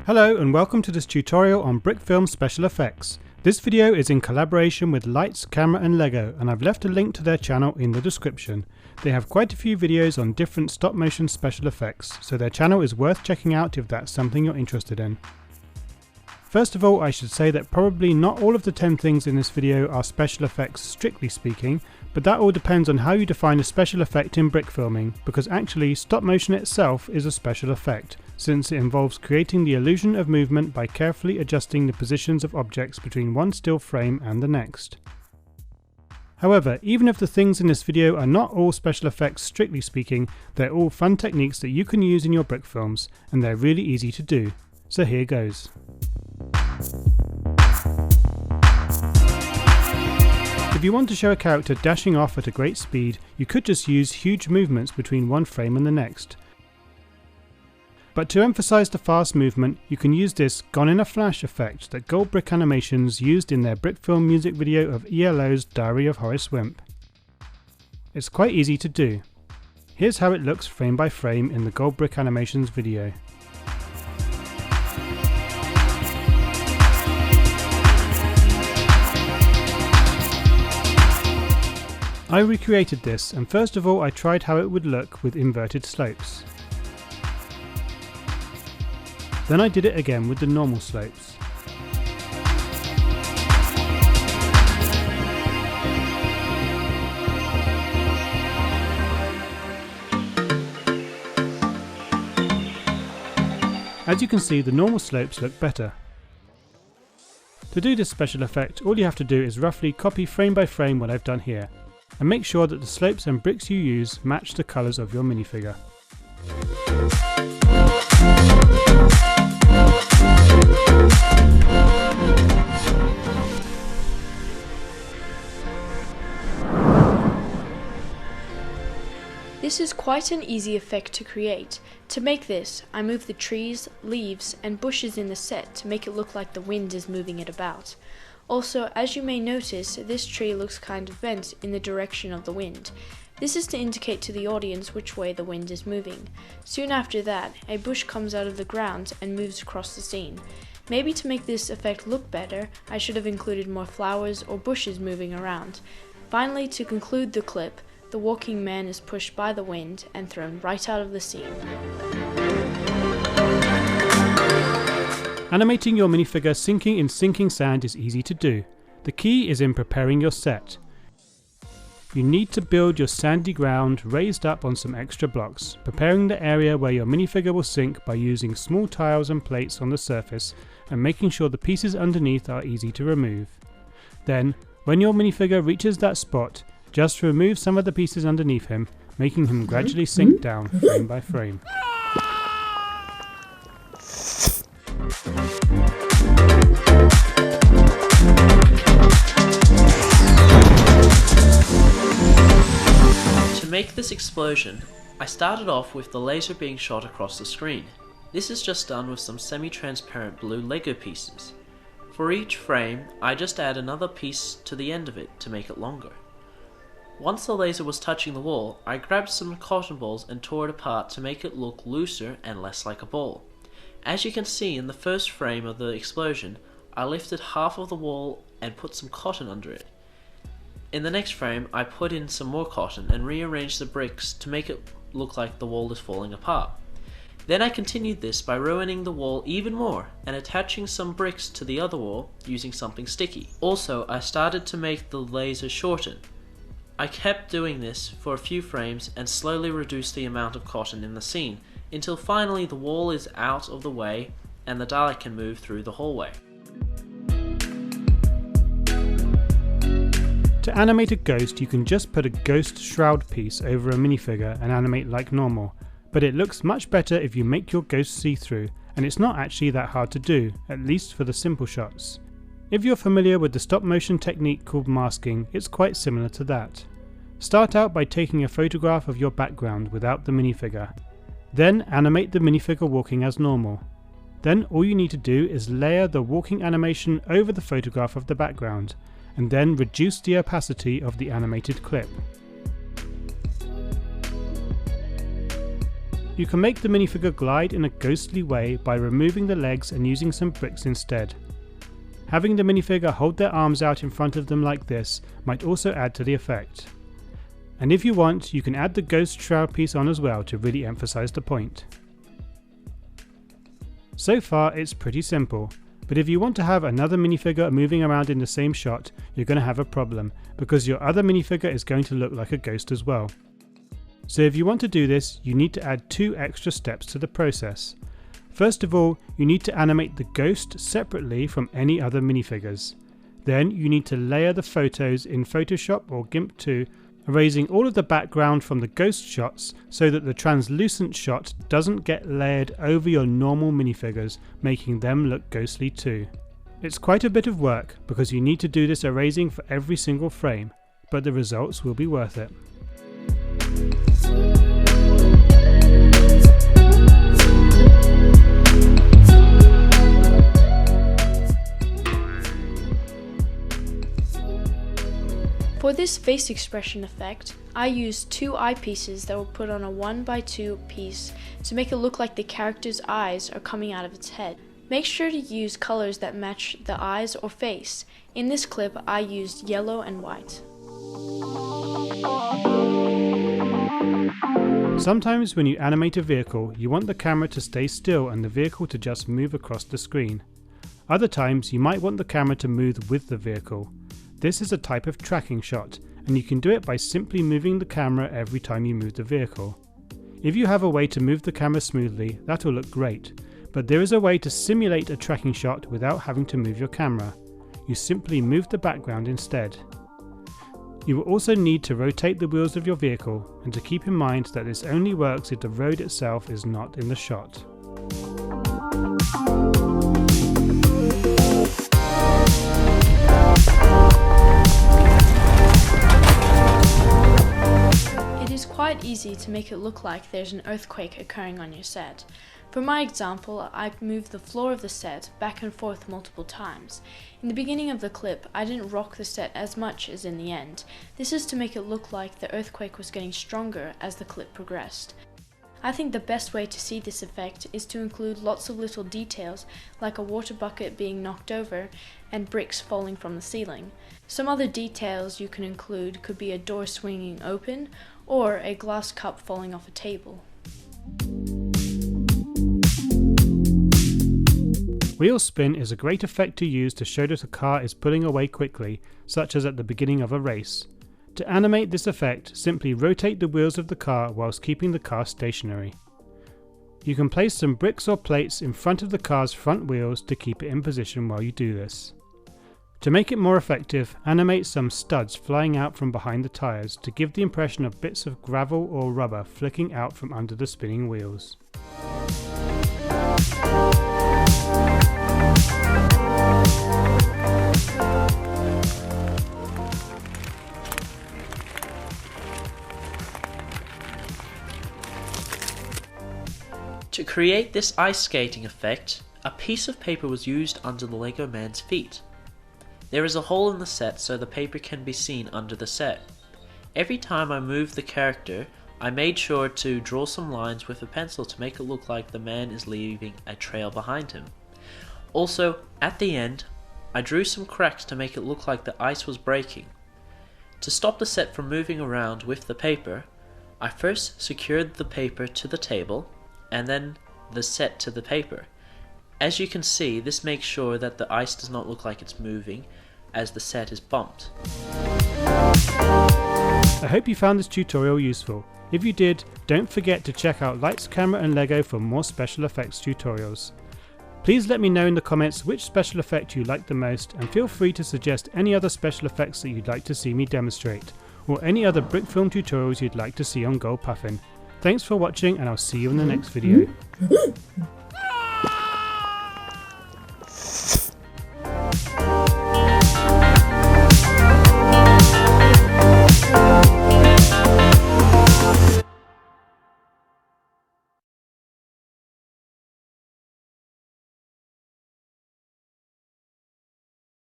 Hello and welcome to this tutorial on Brickfilms special effects. This video is in collaboration with Lights, Camera and Lego, and I've left a link to their channel in the description. They have quite a few videos on different stop motion special effects, so their channel is worth checking out if that's something you're interested in. First of all, I should say that probably not all of the 10 things in this video are special effects strictly speaking, but that all depends on how you define a special effect in brick filming, because actually stop motion itself is a special effect, since it involves creating the illusion of movement by carefully adjusting the positions of objects between one still frame and the next. However, even if the things in this video are not all special effects strictly speaking, they're all fun techniques that you can use in your brick films, and they're really easy to do. So here goes. If you want to show a character dashing off at a great speed, you could just use huge movements between one frame and the next. But to emphasize the fast movement, you can use this gone in a flash effect that Gold Brick Animations used in their Brickfilm music video of ELO's Diary of Horace Wimp. It's quite easy to do. Here's how it looks frame by frame in the Gold Brick Animations video. I recreated this, and first of all I tried how it would look with inverted slopes. Then I did it again with the normal slopes. As you can see, the normal slopes look better. To do this special effect, all you have to do is roughly copy frame by frame what I've done here, and make sure that the slopes and bricks you use match the colours of your minifigure. This is quite an easy effect to create. To make this, I move the trees, leaves and bushes in the set to make it look like the wind is moving it about. Also, as you may notice, this tree looks kind of bent in the direction of the wind. This is to indicate to the audience which way the wind is moving. Soon after that, a bush comes out of the ground and moves across the scene. Maybe to make this effect look better, I should have included more flowers or bushes moving around. Finally, to conclude the clip, the walking man is pushed by the wind and thrown right out of the scene. Animating your minifigure sinking in sinking sand is easy to do. The key is in preparing your set. You need to build your sandy ground raised up on some extra blocks, preparing the area where your minifigure will sink by using small tiles and plates on the surface and making sure the pieces underneath are easy to remove. Then, when your minifigure reaches that spot, just remove some of the pieces underneath him, making him gradually sink down frame by frame. To make this explosion, I started off with the laser being shot across the screen. This is just done with some semi-transparent blue Lego pieces. For each frame, I just add another piece to the end of it to make it longer. Once the laser was touching the wall, I grabbed some cotton balls and tore it apart to make it look looser and less like a ball. As you can see in the first frame of the explosion, I lifted half of the wall and put some cotton under it. In the next frame, I put in some more cotton and rearranged the bricks to make it look like the wall is falling apart. Then I continued this by ruining the wall even more and attaching some bricks to the other wall using something sticky. Also, I started to make the laser shorten. I kept doing this for a few frames and slowly reduced the amount of cotton in the scene until finally the wall is out of the way and the Dalek can move through the hallway. To animate a ghost, you can just put a ghost shroud piece over a minifigure and animate like normal, but it looks much better if you make your ghost see-through, and it's not actually that hard to do, at least for the simple shots. If you're familiar with the stop motion technique called masking, it's quite similar to that. Start out by taking a photograph of your background without the minifigure. Then animate the minifigure walking as normal. Then all you need to do is layer the walking animation over the photograph of the background, and then reduce the opacity of the animated clip. You can make the minifigure glide in a ghostly way by removing the legs and using some bricks instead. Having the minifigure hold their arms out in front of them like this might also add to the effect. And if you want, you can add the ghost shroud piece on as well to really emphasize the point. So far it's pretty simple, but if you want to have another minifigure moving around in the same shot, you're going to have a problem, because your other minifigure is going to look like a ghost as well. So if you want to do this, you need to add 2 extra steps to the process. First of all, you need to animate the ghost separately from any other minifigures. Then you need to layer the photos in Photoshop or GIMP 2, erasing all of the background from the ghost shots so that the translucent shot doesn't get layered over your normal minifigures, making them look ghostly too. It's quite a bit of work because you need to do this erasing for every single frame, but the results will be worth it. For this face expression effect, I used 2 eyepieces that were put on a 1x2 piece to make it look like the character's eyes are coming out of its head. Make sure to use colors that match the eyes or face. In this clip, I used yellow and white. Sometimes when you animate a vehicle, you want the camera to stay still and the vehicle to just move across the screen. Other times you might want the camera to move with the vehicle. This is a type of tracking shot, and you can do it by simply moving the camera every time you move the vehicle. If you have a way to move the camera smoothly, that will look great, but there is a way to simulate a tracking shot without having to move your camera. You simply move the background instead. You will also need to rotate the wheels of your vehicle, and to keep in mind that this only works if the road itself is not in the shot. Quite easy to make it look like there's an earthquake occurring on your set. For my example, I moved the floor of the set back and forth multiple times. In the beginning of the clip, I didn't rock the set as much as in the end. This is to make it look like the earthquake was getting stronger as the clip progressed. I think the best way to see this effect is to include lots of little details like a water bucket being knocked over and bricks falling from the ceiling. Some other details you can include could be a door swinging open or a glass cup falling off a table. Wheel spin is a great effect to use to show that a car is pulling away quickly, such as at the beginning of a race. To animate this effect, simply rotate the wheels of the car whilst keeping the car stationary. You can place some bricks or plates in front of the car's front wheels to keep it in position while you do this. To make it more effective, animate some studs flying out from behind the tyres to give the impression of bits of gravel or rubber flicking out from under the spinning wheels. To create this ice skating effect, a piece of paper was used under the Lego man's feet. There is a hole in the set so the paper can be seen under the set. Every time I moved the character, I made sure to draw some lines with a pencil to make it look like the man is leaving a trail behind him. Also, at the end, I drew some cracks to make it look like the ice was breaking. To stop the set from moving around with the paper, I first secured the paper to the table, and then the set to the paper. As you can see, this makes sure that the ice does not look like it's moving as the set is bumped. I hope you found this tutorial useful. If you did, don't forget to check out Lights, Camera and Lego for more special effects tutorials. Please let me know in the comments which special effect you liked the most, and feel free to suggest any other special effects that you'd like to see me demonstrate, or any other Brickfilm tutorials you'd like to see on Gold Puffin. Thanks for watching, and I'll see you in the next video.